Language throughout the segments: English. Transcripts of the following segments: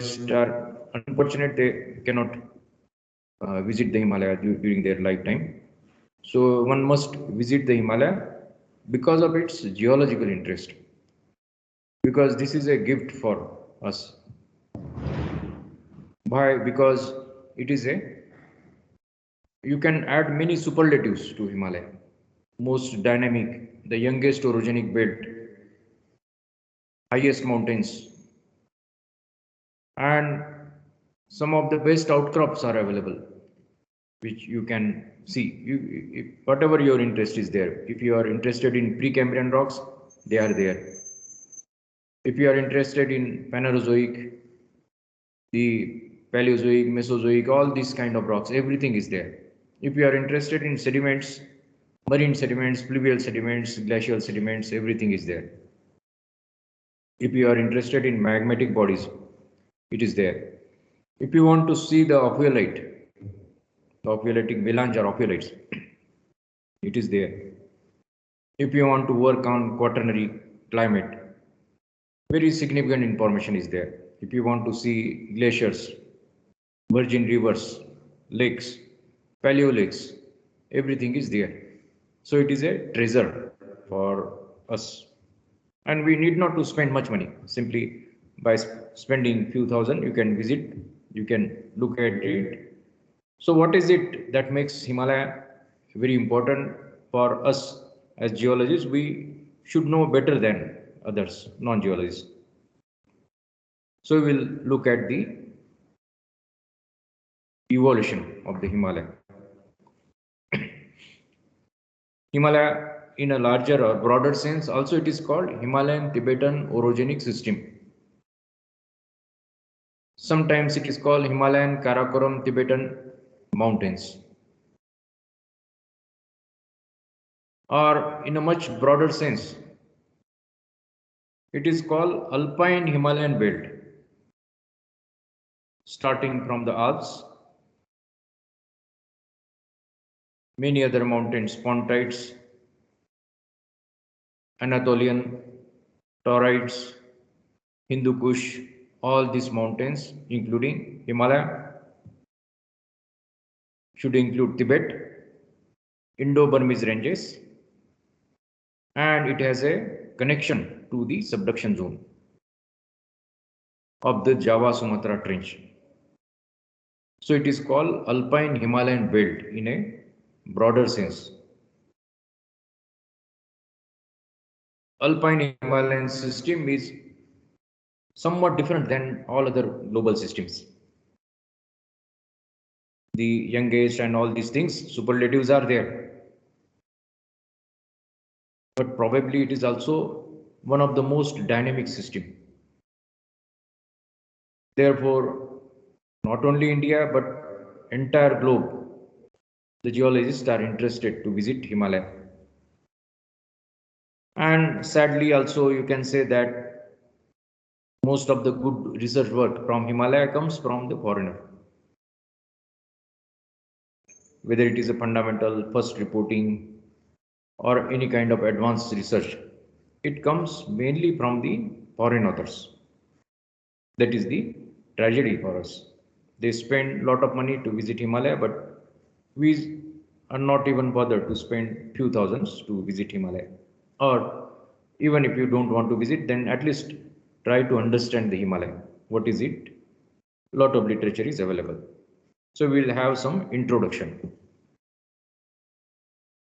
are unfortunate they cannot visit the Himalaya during their lifetime. So one must visit the Himalaya because of its geological interest. Because this is a gift for us. Why? Because it is a you can add many superlatives to Himalaya. Most dynamic, the youngest orogenic belt, highest mountains, and some of the best outcrops are available, which you can see. Whatever your interest is there. If you are interested in Precambrian rocks, they are there. If you are interested in Phanerozoic, the Paleozoic, Mesozoic, all these kind of rocks, everything is there. If you are interested in sediments, marine sediments, pluvial sediments, glacial sediments, everything is there. If you are interested in magmatic bodies, it is there. If you want to see the ophiolite, the ophiolitic melange or ophiolites, it is there. If you want to work on quaternary climate, very significant information is there. If you want to see glaciers, virgin rivers, lakes, paleo lakes, everything is there. So it is a treasure for us. And we need not to spend much money. Simply by spending few thousand, you can visit, you can look at it. So what is it that makes Himalaya very important for us as geologists? We should know better than others, non-geologists. So we will look at the evolution of the Himalaya. Himalaya, in a larger or broader sense, also it is called Himalayan Tibetan orogenic system. Sometimes it is called Himalayan Karakoram Tibetan mountains. Or in a much broader sense, it is called Alpine Himalayan belt, starting from the Alps, many other mountains, Pontites, Anatolian, Taurites, Hindu Kush, all these mountains, including Himalaya, should include Tibet, Indo-Burmese ranges, and it has a connection to the subduction zone of the Java-Sumatra Trench. So it is called Alpine Himalayan belt in a broader sense. Alpine Himalayan system is somewhat different than all other global systems. The youngest and all these things, superlatives are there. But probably it is also one of the most dynamic system. Therefore, not only India but entire globe, the geologists are interested to visit Himalaya. And sadly also you can say that most of the good research work from Himalaya comes from the foreigner. Whether it is a fundamental first reporting or any kind of advanced research, it comes mainly from the foreign authors. That is the tragedy for us. They spend a lot of money to visit Himalaya, but we are not even bothered to spend few thousands to visit Himalaya. Or even if you don't want to visit, then at least try to understand the Himalaya. What is it? A lot of literature is available. So we'll have some introduction.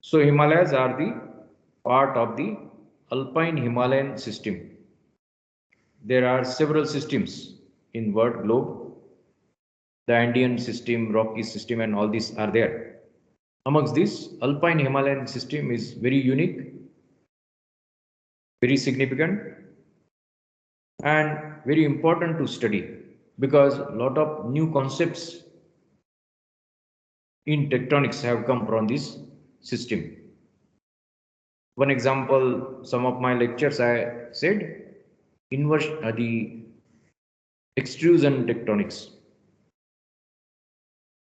So Himalayas are the part of the Alpine Himalayan system. There are several systems in world globe. The Andean system, Rocky system, and all these are there. Amongst this, Alpine Himalayan system is very unique, very significant, and very important to study because a lot of new concepts in tectonics have come from this system. One example, some of my lectures I said inverse the extrusion tectonics.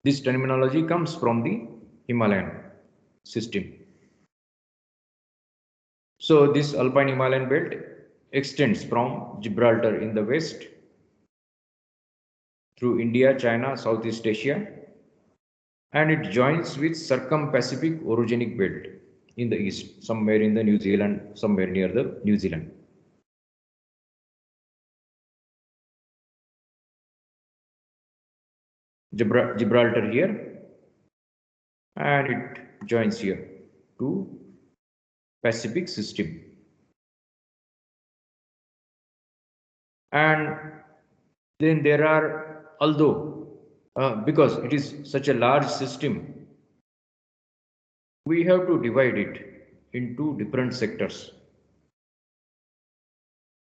This terminology comes from the Himalayan system. So this Alpine Himalayan belt extends from Gibraltar in the west through India, China, Southeast Asia, and it joins with Circum-Pacific Orogenic Belt in the east, somewhere in the New Zealand, somewhere near the New Zealand. Gibraltar here, and it joins here to Pacific system. And then there are, although because it is such a large system, we have to divide it into different sectors.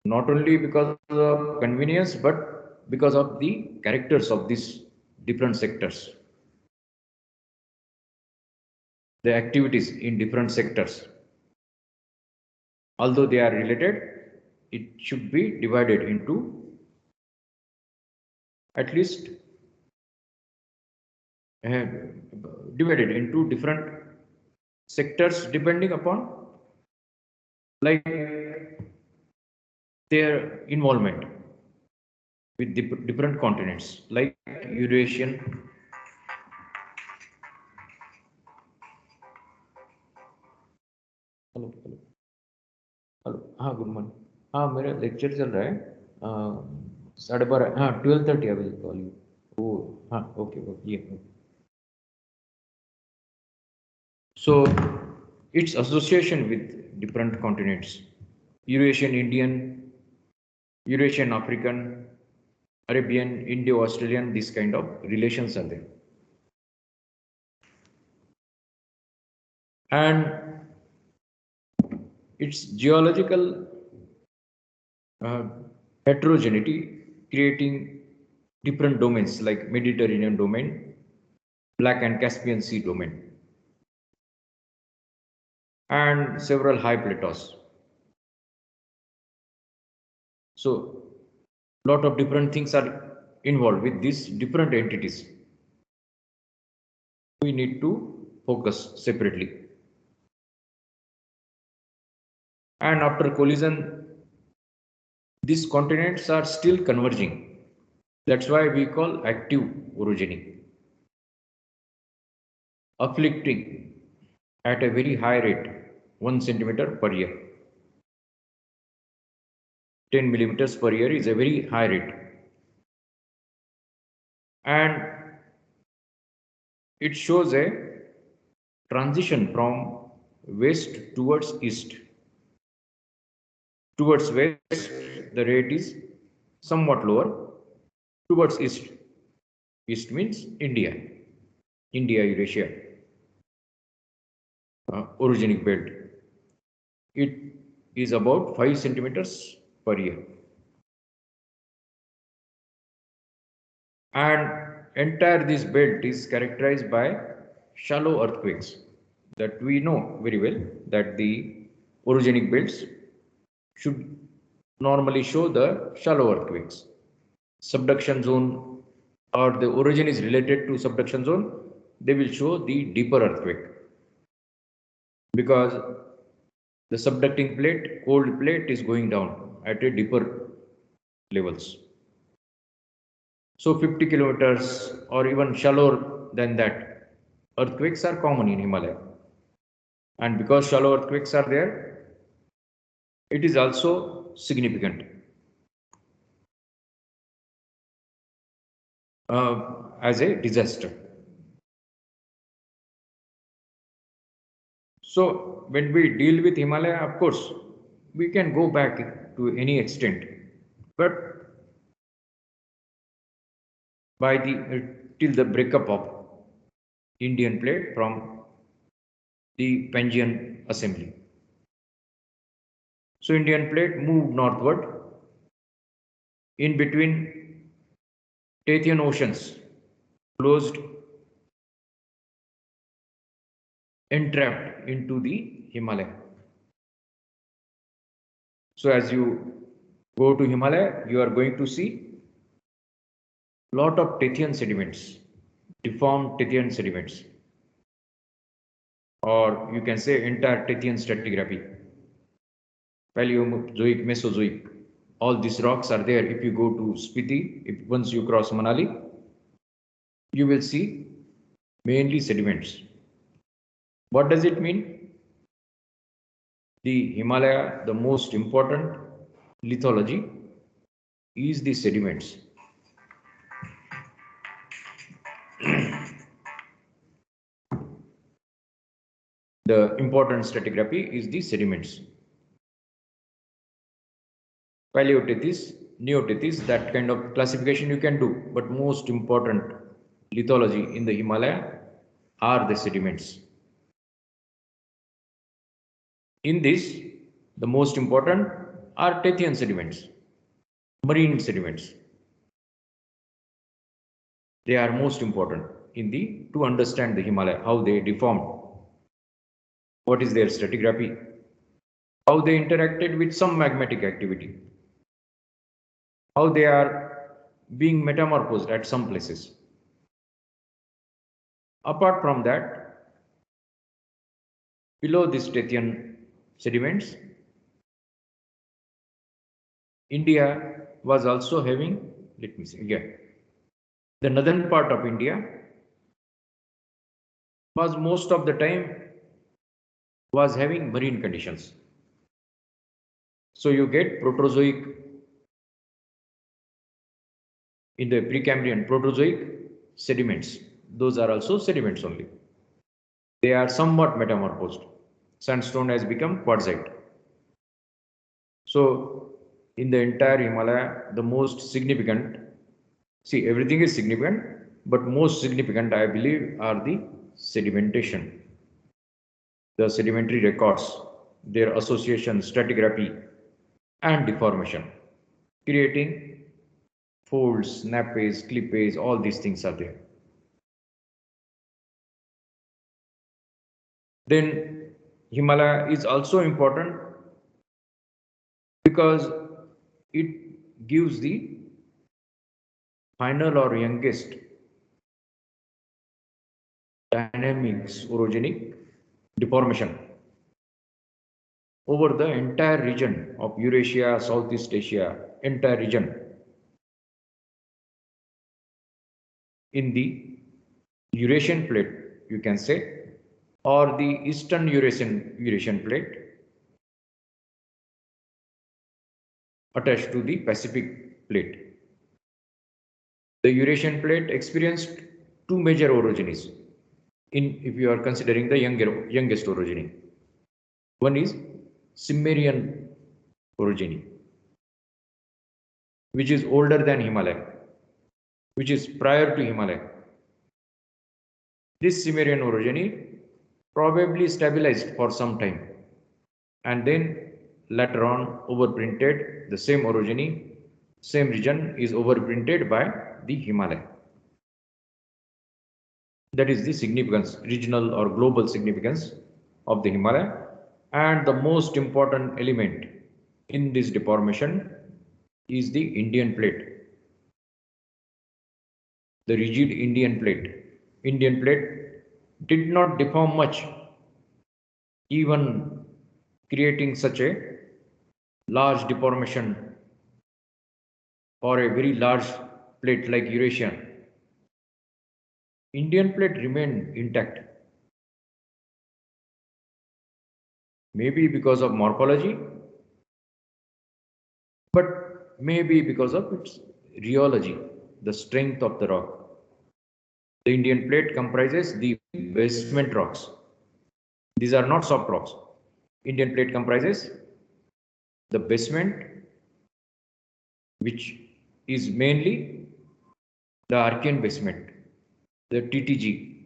Not only because of convenience, but because of the characters of these different sectors, the activities in different sectors. Although they are related, it should be divided into at least divided into different sectors depending upon like their involvement with different continents like Eurasian. Hello hello hello हाँ good morning हाँ मेरा lecture चल रहा है 12:30 हाँ 12:30 I will call you ओ हाँ okay okay ये so its association with different continents, Eurasian Indian, Eurasian African, Arabian, Indo-Australian, this kind of relations are there. And its geological heterogeneity creating different domains like Mediterranean domain, Black and Caspian Sea domain, and several high plateaus. So lot of different things are involved with these different entities. We need to focus separately. And after collision, these continents are still converging. That's why we call active orogeny. Afflicting at a very high rate, 1 centimeter per year. 10 millimeters per year is a very high rate. And it shows a transition from west towards east. Towards west, the rate is somewhat lower. Towards east, east means India, Eurasia, orogenic belt. It is about 5 centimeters per year. And entire this belt is characterized by shallow earthquakes that we know very well that the orogenic belts should normally show the shallow earthquakes. Subduction zone or the origin is related to subduction zone, they will show the deeper earthquake because the subducting plate, cold plate is going down at a deeper levels. So 50 kilometers or even shallower than that, earthquakes are common in Himalaya. And because shallow earthquakes are there, it is also significant. As a disaster. So when we deal with Himalaya, of course, we can go back to any extent, but by the till the breakup of Indian plate from the Pangean assembly. So Indian plate moved northward in between Tethyan oceans, closed, entrapped into the Himalaya. So as you go to Himalaya, you are going to see lot of Tethyan sediments, deformed Tethyan sediments, or you can say entire Tethyan stratigraphy, Paleozoic, Mesozoic. All these rocks are there if you go to Spiti, once you cross Manali. you will see mainly sediments. What does it mean? The Himalaya, the most important lithology is the sediments. The important stratigraphy is the sediments. Paleotethys, Neotethys, that kind of classification you can do, but most important lithology in the Himalaya are the sediments. In this, the most important are Tethyan sediments, marine sediments. They are most important in the to understand the Himalaya, how they deformed, what is their stratigraphy, how they interacted with some magmatic activity, how they are being metamorphosed at some places. Apart from that, below these Tethyan sediments, India was also having, let me see again, the northern part of India was most of the time was having marine conditions. So you get Proterozoic in the Precambrian Proterozoic sediments. Those are also sediments only. They are somewhat metamorphosed. Sandstone has become quartzite. So in the entire Himalaya, the most significant, see everything is significant, but most significant I believe are the sedimentation, the sedimentary records, their association, stratigraphy and deformation, creating folds, nappes, clippes, all these things are there. Then Himalaya is also important because it gives the final or youngest dynamics orogenic deformation over the entire region of Eurasia, Southeast Asia, entire region in the Eurasian plate, you can say, or the Eastern Eurasian plate attached to the Pacific plate. The Eurasian plate experienced two major orogenies if you are considering the youngest orogeny. One is Cimmerian orogeny, which is older than Himalaya, which is prior to Himalaya. This Cimmerian orogeny probably stabilized for some time and then later on overprinted the same orogeny, same region is overprinted by the Himalaya. That is the significance, regional or global significance of the Himalaya. And the most important element in this deformation is the Indian plate. The rigid Indian plate. Indian plate did not deform much, even creating such a large deformation or a very large plate like Eurasian. Indian plate remained intact. Maybe because of morphology, but maybe because of its rheology, the strength of the rock. The Indian plate comprises the basement rocks. These are not soft rocks. Indian plate comprises the basement, which is mainly the Archean basement, the TTG,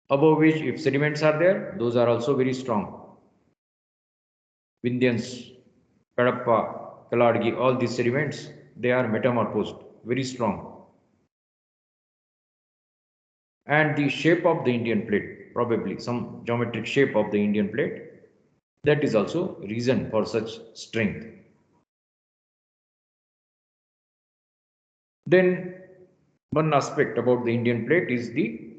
above which if sediments are there, those are also very strong. Vindhyans, Kadapa, Kaladgi, all these sediments, they are metamorphosed, very strong. And the shape of the Indian plate, probably some geometric shape of the Indian plate, that is also reason for such strength. Then one aspect about the Indian plate is the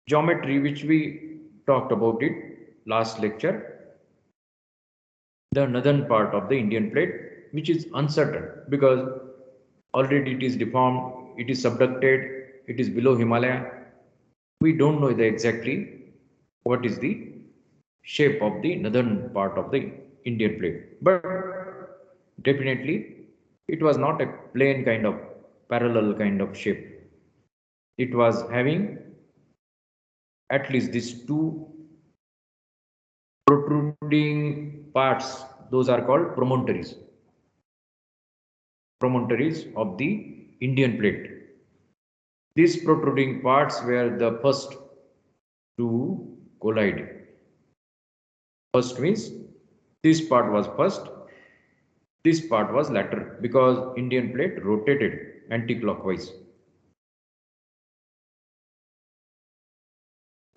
geometry, which we talked about it last lecture. The northern part of the Indian plate, which is uncertain because already it is deformed, it is subducted, it is below Himalaya. We don't know exactly what is the shape of the northern part of the Indian plate, but definitely it was not a plain kind of parallel kind of shape. It was having at least these two protruding parts, those are called promontories of the Indian plate. These protruding parts were the first to collide. First means this part was first, this part was latter, because Indian plate rotated anti-clockwise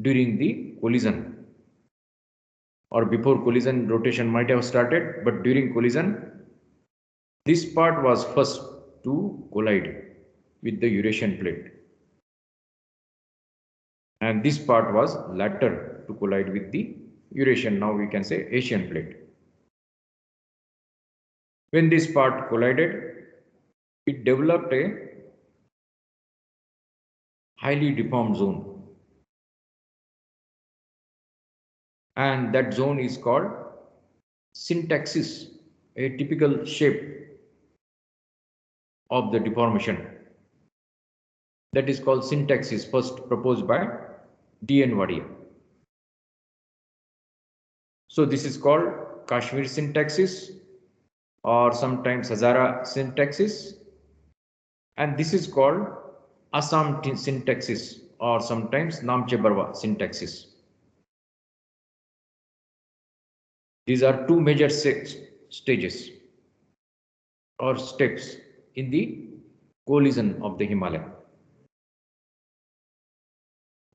during the collision, or before collision rotation might have started, but during collision this part was first to collide with the Eurasian plate, and this part was latter to collide with the Eurasian, now we can say Asian plate. When this part collided, it developed a highly deformed zone, and that zone is called syntaxis, a typical shape of the deformation. That is called syntaxis, first proposed by D.N. Wadia. So this is called Kashmir syntaxis, or sometimes Hazara syntaxis, and this is called Assam syntaxis, or sometimes Namche Barwa syntaxis. These are two major stages or steps in the collision of the Himalaya.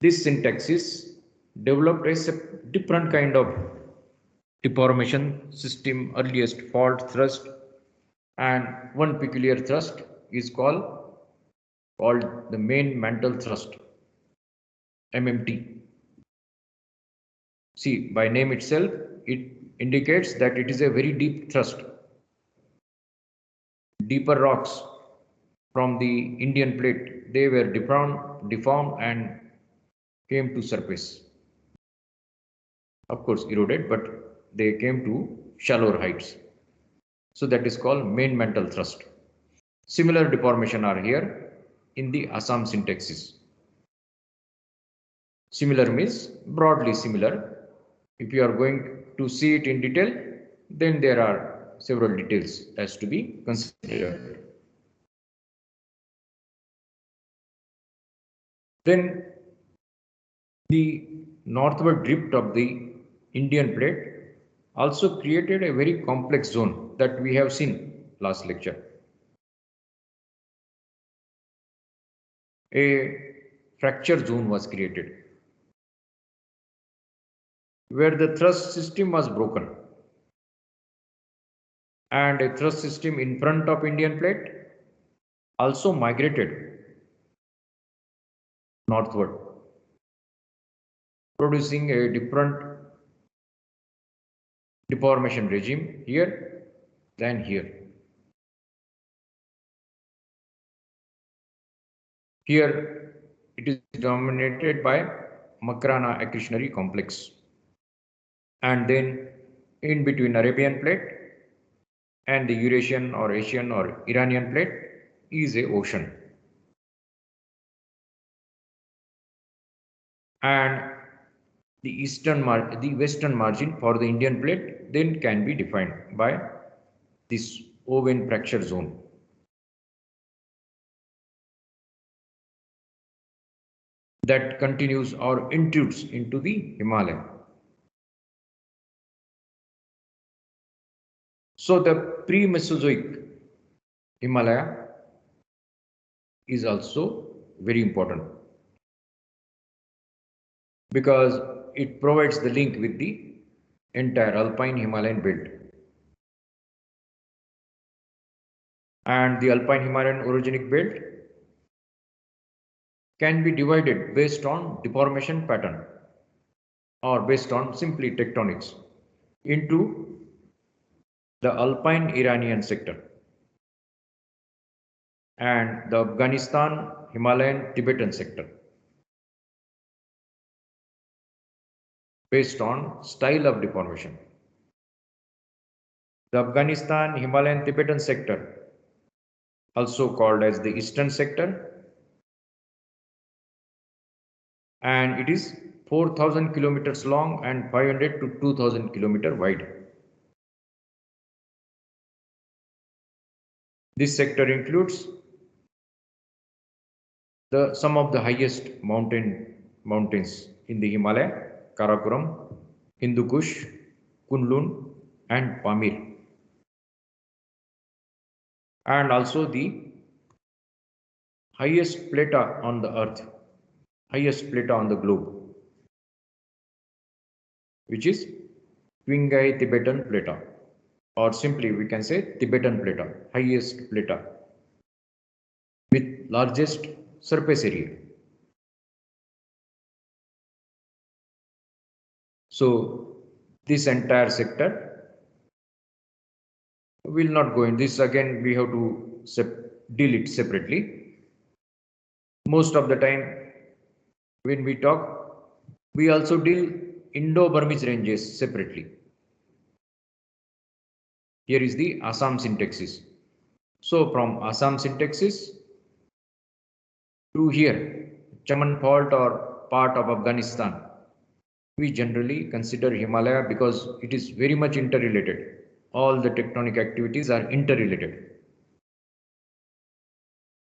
This syntaxis developed a different kind of deformation system, earliest fault thrust, and one peculiar thrust is called the main mantle thrust, MMT. See, by name itself, it indicates that it is a very deep thrust. Deeper rocks from the Indian plate, they were deformed and came to surface. Of course, eroded, but they came to shallower heights. So that is called main mantle thrust. Similar deformation are here in the Assam syntaxis. Similar means broadly similar. If you are going to see it in detail, then there are several details as to be considered. Then the northward drift of the Indian plate also created a very complex zone that we have seen last lecture. A fracture zone was created where the thrust system was broken, and a thrust system in front of Indian plate also migrated northward, producing a different deformation regime here than here. Here it is dominated by Makrana accretionary complex, and then in between Arabian plate and the Eurasian or Asian or Iranian plate is a ocean, and the western margin for the Indian plate then can be defined by this Owen fracture zone. That continues or intrudes into the Himalaya. So the pre-Mesozoic Himalaya is also very important because it provides the link with the entire Alpine Himalayan belt. And the Alpine Himalayan orogenic belt can be divided based on deformation pattern or based on simply tectonics into the Alpine Iranian sector and the Afghanistan Himalayan Tibetan sector based on style of deformation. The Afghanistan Himalayan Tibetan sector, also called as the Eastern sector, and it is 4,000 kilometers long and 500 to 2,000 kilometer wide. This sector includes some of the highest mountains in the Himalaya: Karakoram, Hindu Kush, Kunlun, and Pamir, and also the highest plata on the earth, highest plata on the globe, which is Qinghai Tibetan Plata, or simply we can say Tibetan Plata, highest plata with largest surface area. So this entire sector will not go in this. Again, we have to deal it separately. Most of the time when we talk, we also deal Indo-Burmese ranges separately. Here is the Assam syntaxis. So from Assam syntaxis to here, Chaman Fault or part of Afghanistan, we generally consider Himalaya because it is very much interrelated. All the tectonic activities are interrelated.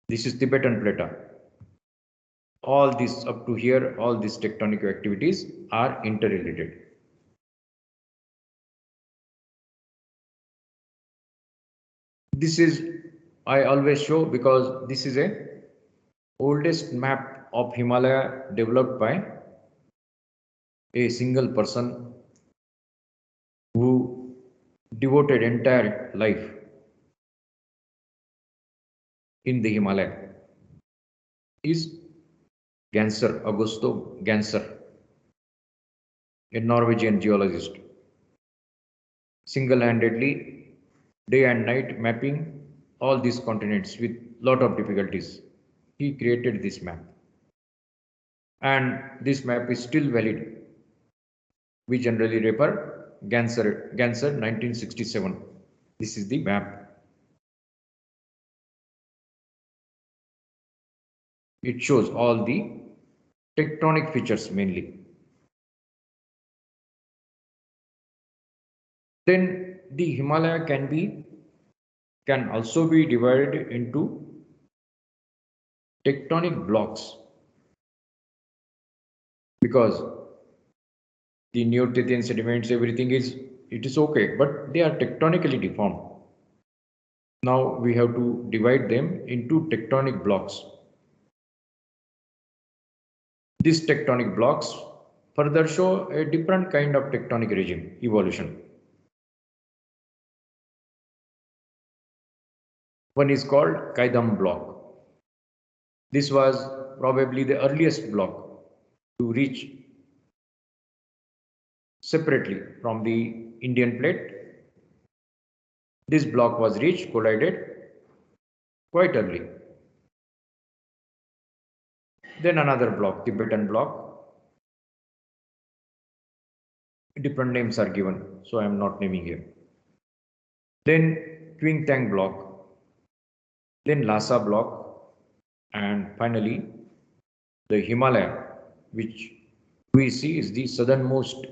This is Tibetan Plata. All this up to here, all these tectonic activities are interrelated. This is, I always show because this is a oldest map of Himalaya developed by a single person who devoted entire life in the Himalaya. Is Ganser, Augusto Ganser, a Norwegian geologist, single-handedly, day and night mapping all these continents with lot of difficulties. He created this map. And this map is still valid. We generally refer Ganser 1967. This is the map. It shows all the tectonic features mainly. Then the Himalaya can also be divided into tectonic blocks, because the Neotitan sediments, everything it is okay, but they are tectonically deformed. Now we have to divide them into tectonic blocks. These tectonic blocks further show a different kind of tectonic regime evolution. One is called Kaidam block. This was probably the earliest block to reach separately from the Indian plate. This block was reached, collided quite early. Then another block, Tibetan block. Different names are given, so I am not naming here. Then Twing block, then Lhasa block, and finally the Himalaya, which we see is the southernmost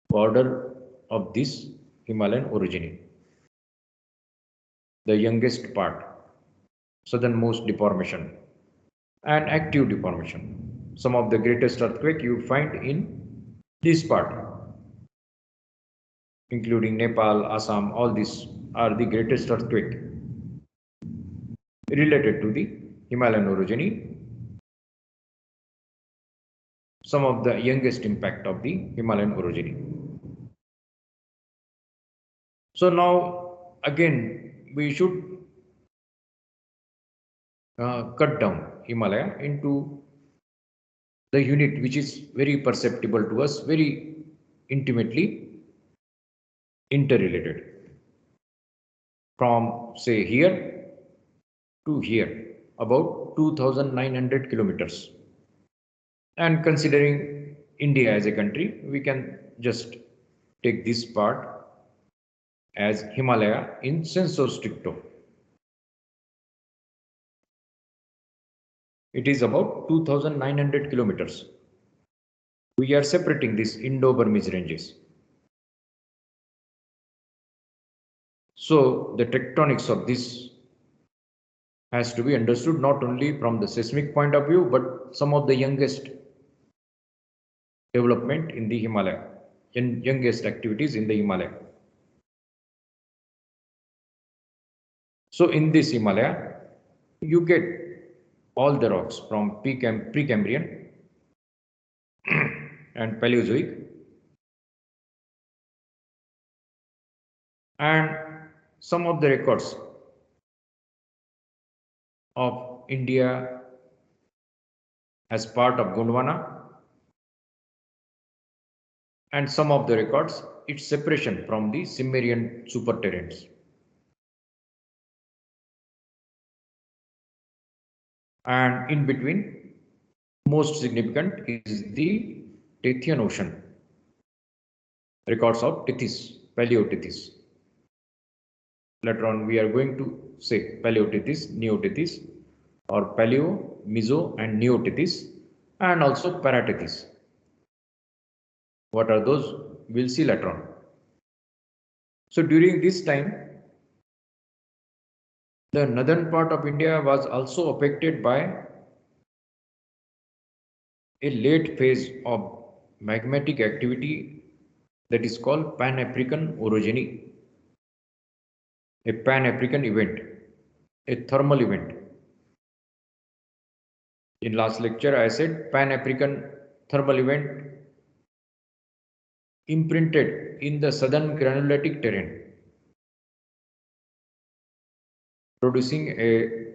border of this Himalayan orogeny. The youngest part, southernmost deformation and active deformation. Some of the greatest earthquake you find in this part, including Nepal, Assam, all these are the greatest earthquake related to the Himalayan orogeny. Some of the youngest impact of the Himalayan orogeny. So now again we should cut down Himalaya into the unit which is very perceptible to us, very intimately interrelated, from say here to here. about 2,900 kilometers. And considering India as a country, we can just take this part as Himalaya in sensu stricto. It is about 2,900 kilometers. We are separating these Indo-Burmese ranges. So the tectonics of this has to be understood not only from the seismic point of view, but some of the youngest development in the Himalaya, and youngest activities in the Himalaya. So in this Himalaya, you get all the rocks from Precambrian and Paleozoic, and some of the records of India as part of Gondwana, and some of the records its separation from the Cimmerian superterranes. And in between, most significant is the Tethyan Ocean, records of Tethys, Paleotethys. Later on, we are going to say Paleotethys, Neotethys, or Paleo, Meso, and Neotethys, and also Paratethys. What are those? We'll see later on. So during this time, the northern part of India was also affected by a late phase of magmatic activity that is called Pan-African orogeny, a Pan-African event, a thermal event. In last lecture, I said Pan-African thermal event imprinted in the southern granulatic terrain, producing a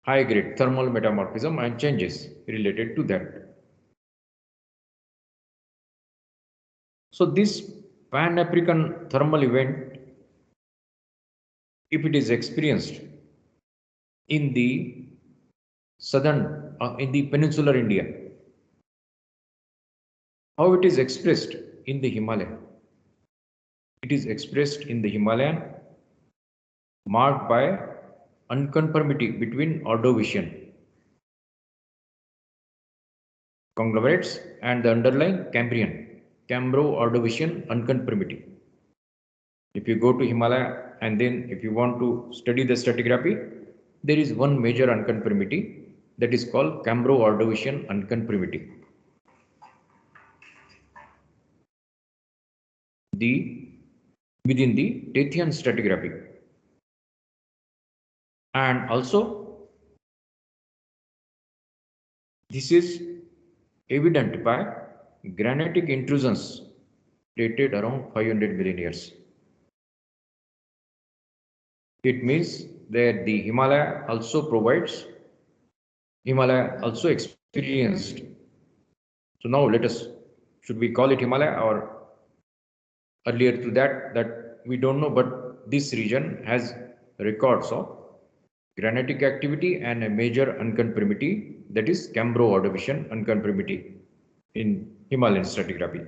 high-grade thermal metamorphism and changes related to that. So this Pan-African thermal event, if it is experienced in the southern, in the peninsular India, how it is expressed in the Himalaya? It is expressed in the Himalayan, marked by unconformity between Ordovician conglomerates and the underlying Cambrian, Cambro-Ordovician unconformity. If you go to Himalaya and then if you want to study the stratigraphy, there is one major unconformity that is called Cambro-Ordovician unconformity. Within the Tethyan stratigraphy. And also, this is evident by granitic intrusions dated around 500 million years. It means that the Himalaya also experienced. So now let us, should we call it Himalaya or earlier to that we don't know, but this region has records of granitic activity and a major unconformity, that is Cambro-Ordovician unconformity in Himalayan stratigraphy,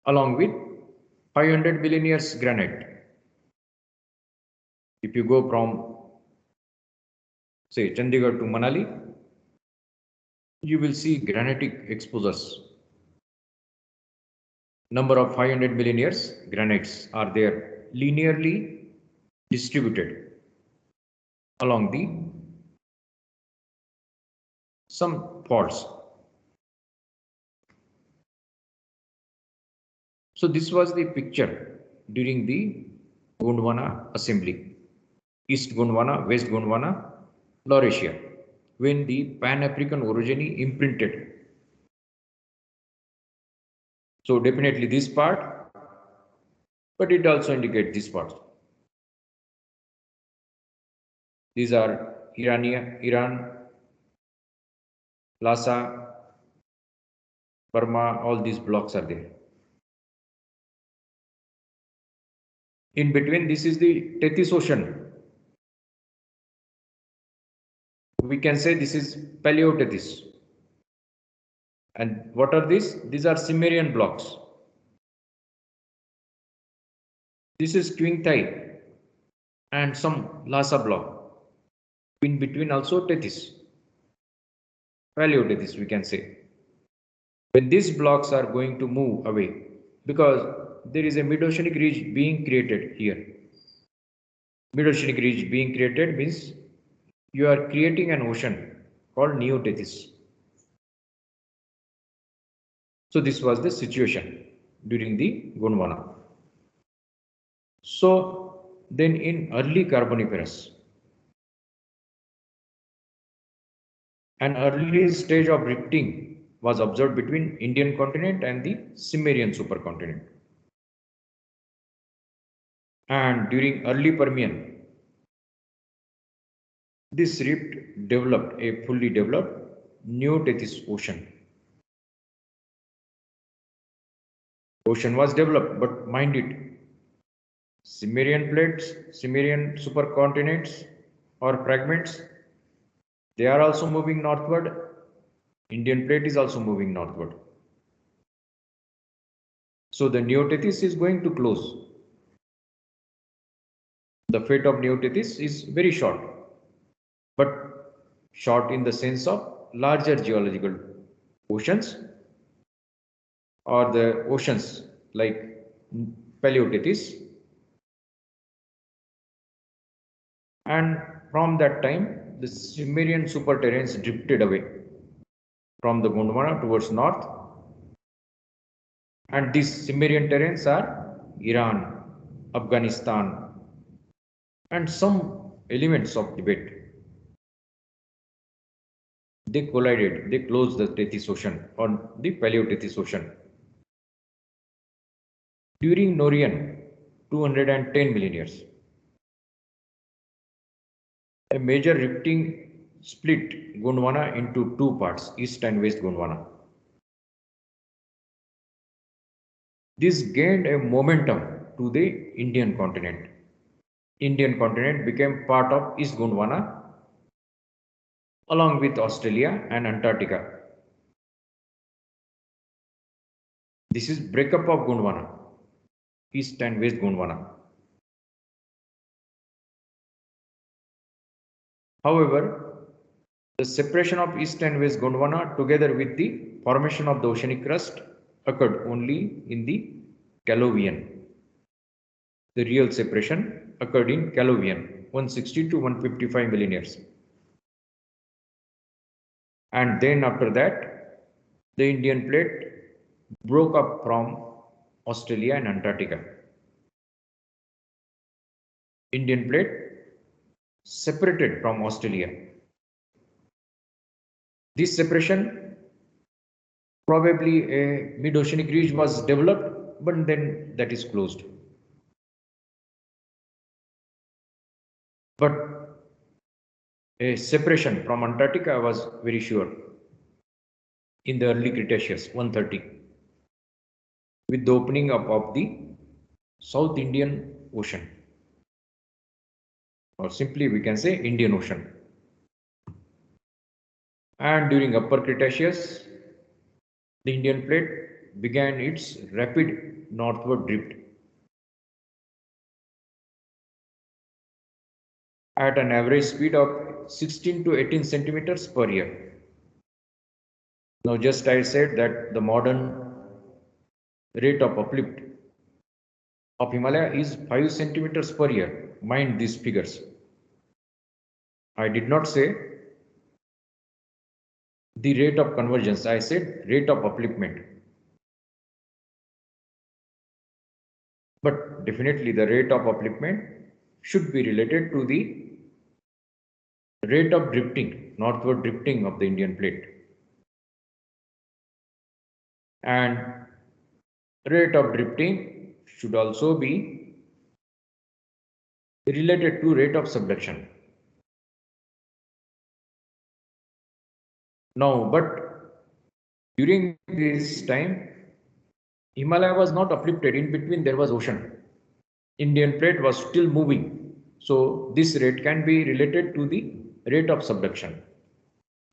along with 500 million years granite. If you go from say Chandigarh to Manali, you will see granitic exposures. Number of 500 million years granites are there linearly distributed along the some faults. So this was the picture during the Gondwana assembly, East Gondwana, West Gondwana, Laurasia, when the Pan-African orogeny imprinted. So definitely this part, but it also indicates this part. These are Iran, Lhasa, Burma, all these blocks are there. In between, this is the Tethys Ocean. We can say this is Paleotethys. And what are these? These are Cimmerian blocks. This is Qingtai and some Lhasa block. In between also Tethys. Paleotethys we can say. When these blocks are going to move away, because there is a mid-oceanic ridge being created here. Mid-oceanic ridge being created means you are creating an ocean called Neotethys. So this was the situation during the Gondwana. So then in early Carboniferous, an early stage of rifting was observed between Indian continent and the Cimmerian supercontinent. And during early Permian, this rift developed a fully developed Neotethys ocean. Ocean was developed, but mind it, Cimmerian plates, Cimmerian supercontinents or fragments, they are also moving northward. Indian plate is also moving northward. So the Neotethys is going to close. The fate of Neotethys is very short, but short in the sense of larger geological oceans or the oceans like Paleotethys. And from that time, the Cimmerian superterranes drifted away from the Gondwana towards north. And these Cimmerian terrains are Iran, Afghanistan, and some elements of Tibet. They collided, they closed the Tethys Ocean or the Paleotethys Ocean. During Norian, 210 million years, a major rifting split Gondwana into two parts, East and West Gondwana. This gained a momentum to the Indian continent. Indian continent became part of East Gondwana along with Australia and Antarctica. This is breakup of Gondwana, East and West Gondwana. However, the separation of East and West Gondwana together with the formation of the oceanic crust occurred only in the Caluvian. The real separation occurred in Caluvian, 160 to 155 million years. And then after that, the Indian plate broke up from Australia and Antarctica. Indian plate separated from Australia. This separation, probably a mid-oceanic ridge was developed, but then that is closed. But a separation from Antarctica was very sure in the early Cretaceous, 130, with the opening up of the South Indian Ocean, or simply we can say Indian Ocean. And during Upper Cretaceous, the Indian plate began its rapid northward drift at an average speed of 16 to 18 centimeters per year. Now just I said that the modern rate of uplift of Himalaya is 5 centimeters per year. Mind these figures. I did not say the rate of convergence, I said rate of upliftment. But definitely the rate of upliftment should be related to the rate of drifting, northward drifting of the Indian plate. And rate of drifting should also be related to rate of subduction. Now, but during this time, Himalaya was not uplifted. In between, there was ocean. Indian plate was still moving. So this rate can be related to the rate of subduction.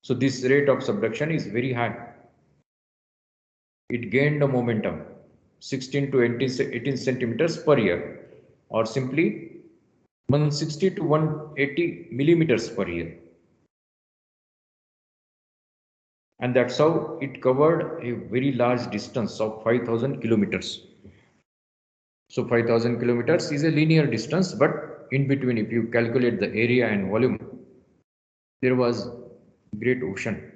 So this rate of subduction is very high. It gained a momentum 16 to 18 centimeters per year, or simply 160 to 180 millimeters per year. And that's how it covered a very large distance of 5,000 kilometers. So 5,000 kilometers is a linear distance, but in between, if you calculate the area and volume, there was great ocean.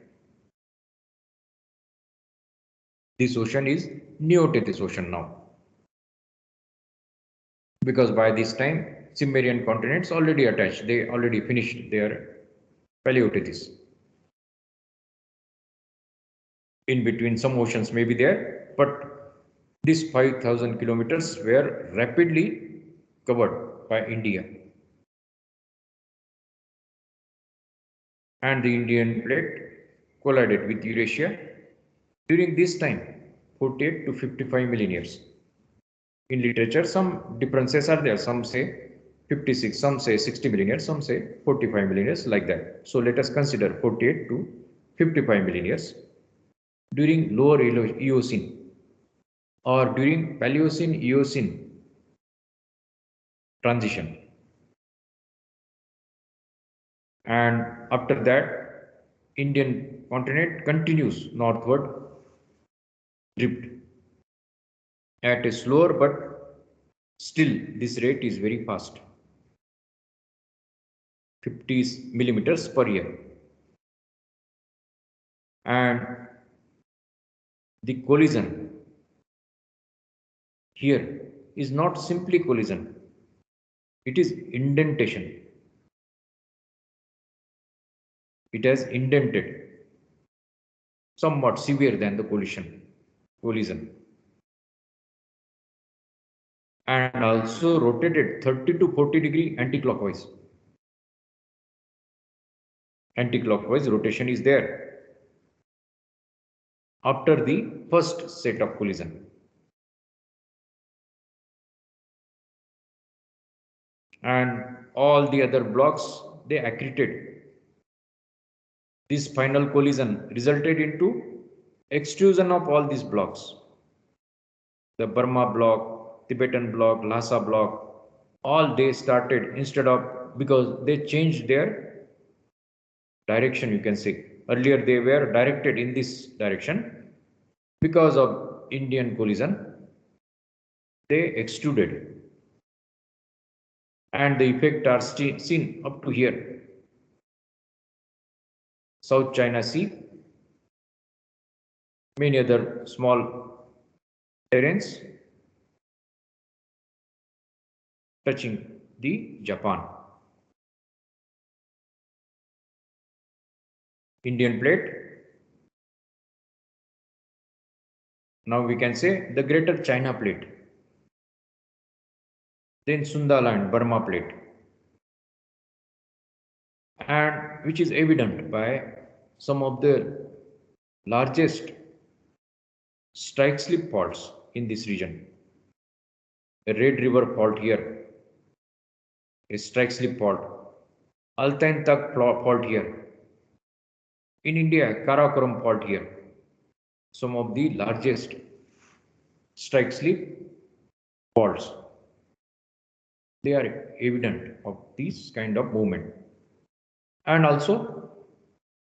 This ocean is Neotethys Ocean now, because by this time Cimmerian continents already attached, they already finished their Paleotethys. In between, some oceans may be there, but these 5,000 kilometers were rapidly covered by India. And the Indian plate collided with Eurasia during this time, 48 to 55 million years. In literature, some differences are there. Some say 56, some say 60 million years, some say 45 million years, like that. So let us consider 48 to 55 million years during lower Eocene or during Paleocene-Eocene transition. And after that, Indian continent continues northward drift at a slower, but still this rate is very fast, 50 millimeters per year. And the collision here is not simply collision, it is indentation. It has indented, somewhat severe than the collision, and also rotated 30 to 40 degree anti-clockwise. Anti-clockwise rotation is there after the first set of collision. And all the other blocks, they accreted. This final collision resulted into extrusion of all these blocks. The Burma block, Tibetan block, Lhasa block, all they started, instead of, because they changed their direction, you can say. Earlier they were directed in this direction. Because of Indian collision, they extruded. And the effect are seen up to here. South China Sea, many other small terrains touching the Japan. Indian plate. Now we can say the Greater China plate. Then Sundaland, Burma plate. And which is evident by some of the largest strike slip faults in this region. The Red River fault here, a strike slip fault. Altai Tak fault here. In India, Karakoram fault here. Some of the largest strike slip faults. They are evident of this kind of movement. And also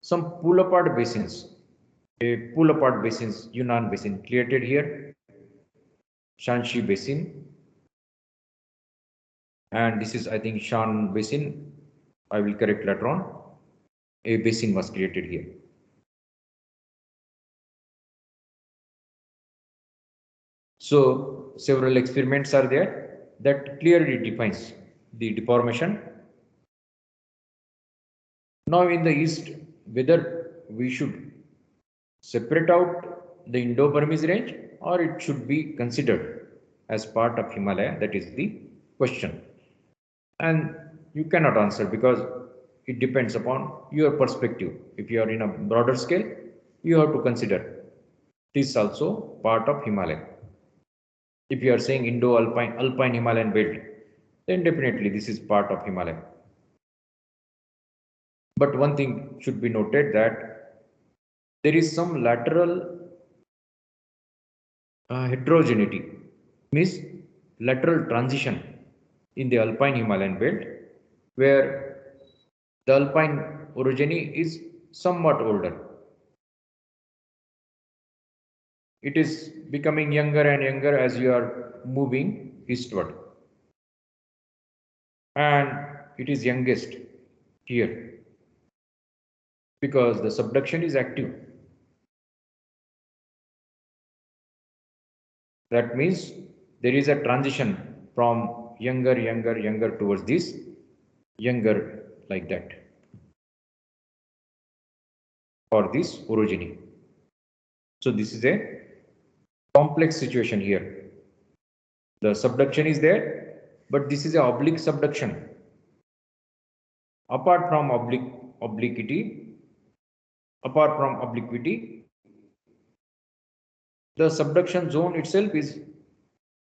some pull apart basins. A pull apart basins, Yunnan basin created here, Shanxi basin, and this is, I think, Shan basin. I will correct later on. A basin was created here. So several experiments are there that clearly defines the deformation. Now in the east, whether we should separate out the Indo-Burmese range or it should be considered as part of Himalaya, that is the question. And you cannot answer because it depends upon your perspective. If you are in a broader scale, you have to consider this also part of Himalaya. If you are saying Indo-Alpine Himalayan belt, then definitely this is part of Himalaya. But one thing should be noted that there is some lateral heterogeneity, means lateral transition in the alpine Himalayan belt, where the alpine orogeny is somewhat older. It is becoming younger and younger as you are moving eastward, and it is youngest here because the subduction is active. That means there is a transition from younger towards this younger, like that, for this orogeny. So this is a complex situation here. The subduction is there, but this is a oblique subduction. Apart from obliquity, the subduction zone itself is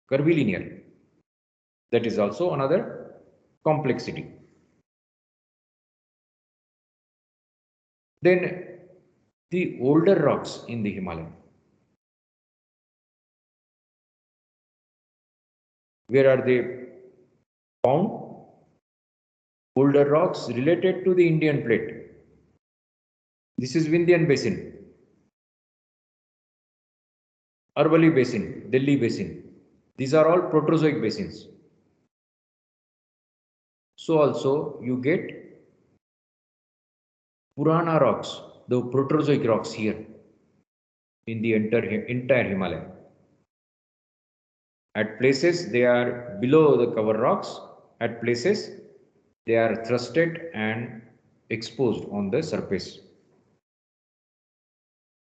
curvilinear. That is also another complexity. Then the older rocks in the Himalaya. Where are they found? Older rocks related to the Indian plate. This is Vindhyan Basin, Arvali Basin, Delhi Basin. These are all Proterozoic basins. So also you get Purana rocks, the Proterozoic rocks here in the entire Himalaya. At places they are below the cover rocks, at places they are thrusted and exposed on the surface.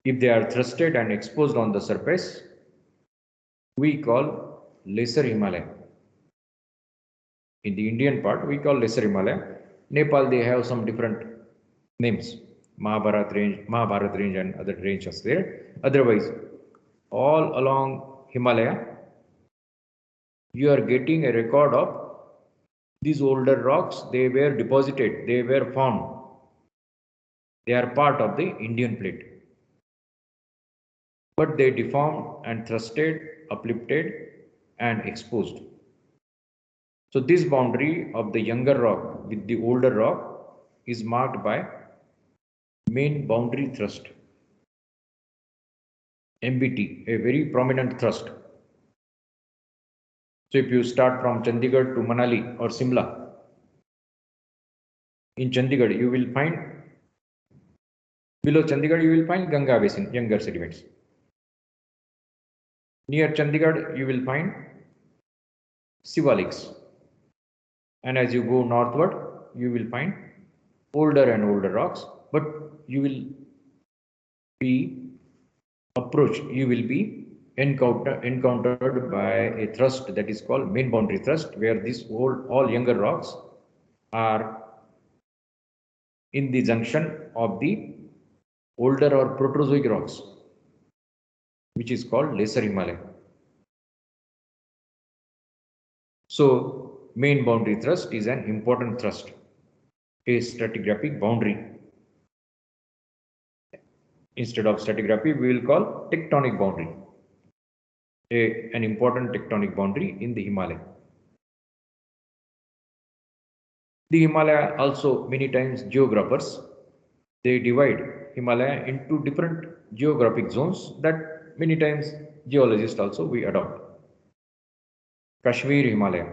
If they are thrusted and exposed on the surface, we call lesser Himalaya. In the Indian part, we call lesser Himalaya. Nepal, they have some different names. Mahabharat range and other ranges there. Otherwise, all along Himalaya, you are getting a record of these older rocks. They were deposited, they were found. They are part of the Indian plate. But they deformed and thrusted, uplifted and exposed. So this boundary of the younger rock with the older rock is marked by main boundary thrust, MBT, a very prominent thrust. So if you start from Chandigarh to Manali or Simla, in Chandigarh you will find, below Chandigarh you will find Ganga Basin, younger sediments. Near Chandigarh you will find Sivaliks. And as you go northward, you will find older and older rocks, but you will be encountered by a thrust that is called main boundary thrust, where these all younger rocks are in the junction of the older or Proterozoic rocks, which is called lesser Himalaya. So main boundary thrust is an important thrust, a stratigraphic boundary. Instead of stratigraphy, we will call tectonic boundary, an important tectonic boundary in the Himalaya. The Himalaya also, many times geographers, they divide Himalaya into different geographic zones that many times geologists also we adopt. Kashmir Himalaya,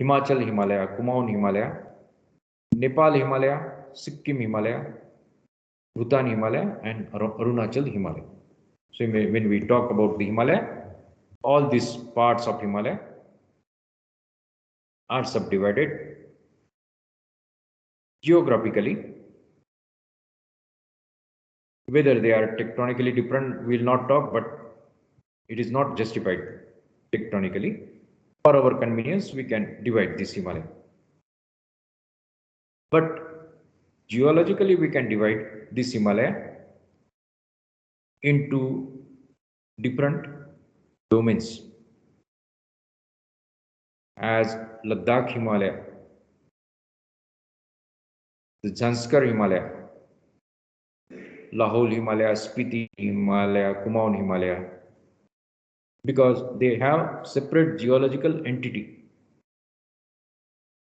Himachal Himalaya, Kumaon Himalaya, Nepal Himalaya, Sikkim Himalaya, Bhutan Himalaya and Arunachal Himalaya. So when we talk about the Himalaya, all these parts of Himalaya are subdivided geographically. Whether they are tectonically different, we will not talk, but it is not justified tectonically. For our convenience, we can divide this Himalaya. But geologically, we can divide this Himalaya into different domains, as Ladakh Himalaya, the Zanskar Himalaya, Lahore Himalaya, Spiti Himalaya, Kumaon Himalaya, because they have separate geological entity.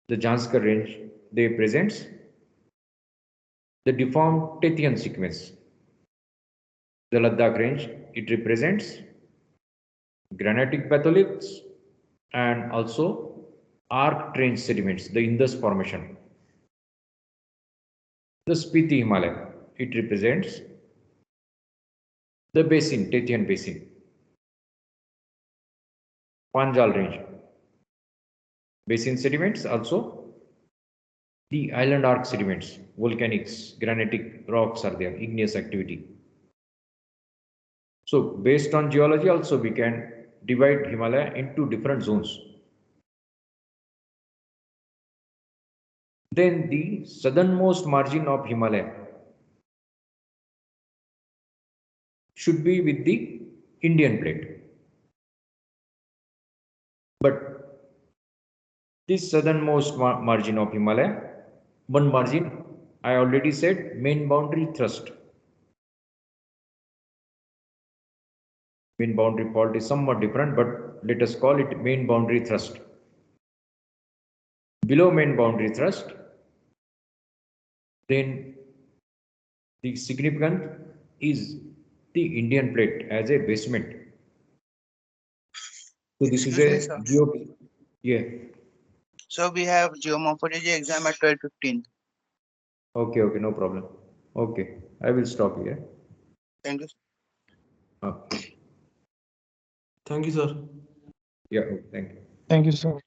The Janskar range, they presents the deformed Tethyan sequence. The Ladakh range, it represents granitic batholiths and also arc trench sediments, the Indus formation. The Spiti Himalaya, it represents the basin, Tethyan basin. Panjal range, basin sediments, also the island arc sediments, volcanics, granitic rocks are there, igneous activity. So based on geology also we can divide Himalaya into different zones. Then the southernmost margin of Himalaya should be with the Indian plate. But this southernmost margin of Himalaya, one margin, I already said, main boundary thrust. Main boundary fault is somewhat different, but let us call it main boundary thrust. Below main boundary thrust, then the significant is the Indian plate as a basement. So this is Excuse me, a sir. yeah. So we have geomorphology exam at 12:15. Okay, okay, no problem. Okay, I will stop here. Thank you. Okay. Thank you, sir. Yeah, thank you. Thank you, sir.